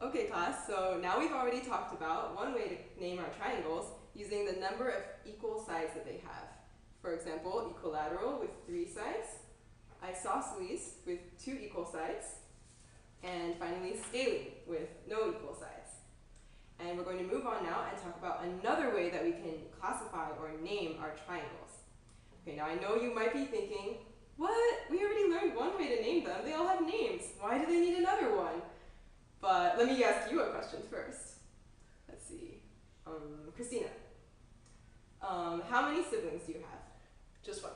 Okay class, so now we've already talked about one way to name our triangles using the number of equal sides that they have. For example, equilateral with 3 sides, isosceles with 2 equal sides, and finally scalene with no equal sides. And we're going to move on now and talk about another way that we can classify or name our triangles. Okay, now I know you might be thinking, what? We already learned one way to name them. They all have names. Why do they need another one? But let me ask you a question first. Let's see. Christina, how many siblings do you have? Just one.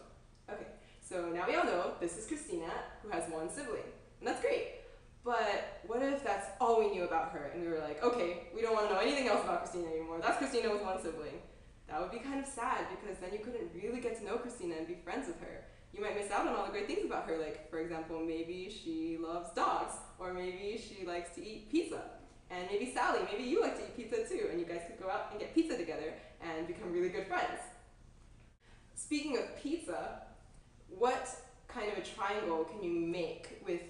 Okay, so now we all know this is Christina, who has one sibling. And that's great. But what if that's all we knew about her and we were like, okay, we don't want to know anything else about Christina anymore. That's Christina with one sibling. That would be kind of sad because then you couldn't really get to know Christina and be friends with her. You might miss out on all the great things about her, like, for example, maybe she loves dogs, or maybe she likes to eat pizza. And maybe Sally, maybe you like to eat pizza too, and you guys could go out and get pizza together and become really good friends. Speaking of pizza, what kind of a triangle can you make with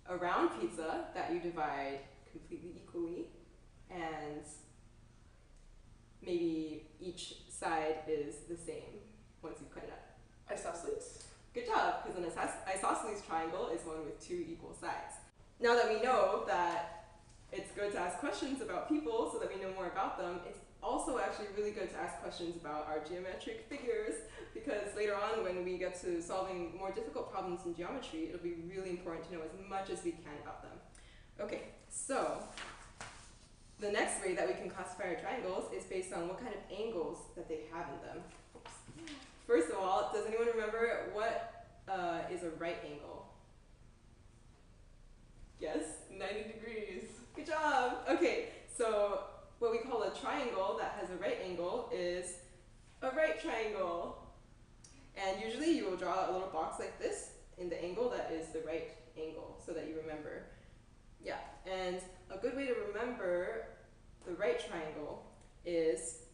a round pizza that you divide completely equally, and maybe each side is the same once you've cut it up? Isosceles. Good job, because an isosceles triangle is one with 2 equal sides. Now that we know that it's good to ask questions about people so that we know more about them, it's also actually really good to ask questions about our geometric figures, because later on when we get to solving more difficult problems in geometry, it'll be really important to know as much as we can about them. Okay, so the next way that we can classify our triangles is based on what kind of angles that they have in them. Oops. First of all, does anyone remember what is a right angle? Yes? 90 degrees. Good job! Okay, so what we call a triangle that has a right angle is a right triangle. And usually you will draw a little box like this in the angle that is the right angle so that you remember. Yeah, and a good way to remember the right triangle is,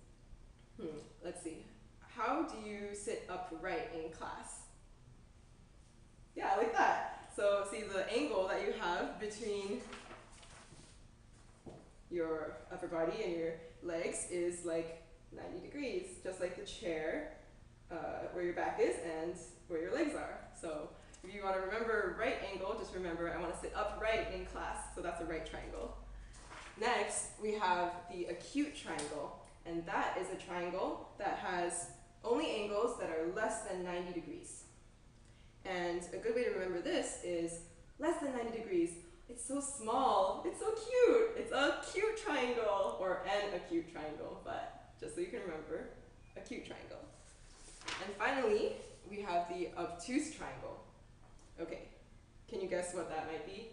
let's see, how do you sit upright in class? Yeah, like that. So see the angle that you have between your upper body and your legs is like 90 degrees, just like the chair where your back is and where your legs are. So if you want to remember right angle, just remember I want to sit upright in class, so that's a right triangle. Next, we have the acute triangle, and that is a triangle that has only angles that are less than 90 degrees. And a good way to remember this is less than 90 degrees. It's so small, it's so cute. It's a cute triangle, or an acute triangle, but just so you can remember, acute triangle. And finally, we have the obtuse triangle. Okay, can you guess what that might be?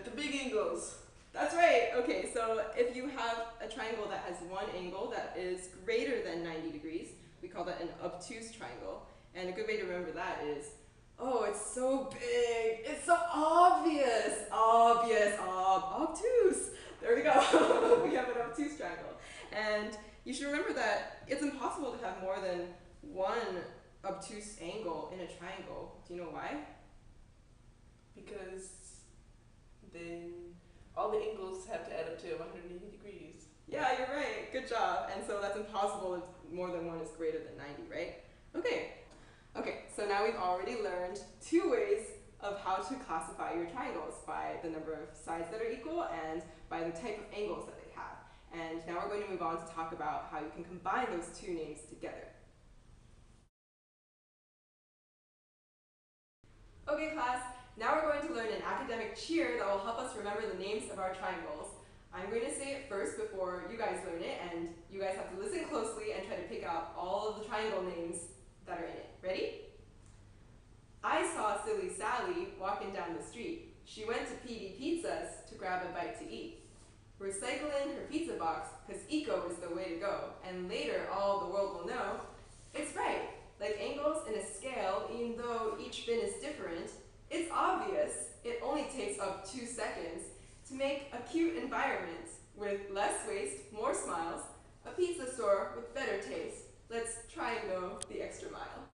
The big angles. That's right. Okay, so if you have a triangle that has one angle that is greater than 90 degrees, we call that an obtuse triangle. And a good way to remember that is, oh, it's so big, it's so obvious, obtuse. There we go. We have an obtuse triangle. And you should remember that it's impossible to have more than one obtuse angle in a triangle. Do you know why? Because then all the angles have to add up to 180 degrees. Yeah, you're right. Good job. And so that's impossible if more than one is greater than 90, right? Okay, so now we've already learned 2 ways of how to classify your triangles, by the number of sides that are equal and by the type of angles that they have. And now we're going to move on to talk about how you can combine those 2 names together. Okay class, now we're going to learn an academic cheer that will help us remember the names of our triangles. I'm going to say it first before you guys learn it, and you guys have to listen closely and try to pick out all of the triangle names that are in it. Ready? I saw silly Sally walking down the street. She went to PD Pizzas to grab a bite to eat. Recycling her pizza box, 'cause eco is the way to go, and later all the world will know it's right. Like angles in a scale, even though each bin is different, it's obvious it only takes up 2 seconds to make a cute environment with less waste, more smiles, a pizza store with better taste. Let's try and go the extra mile.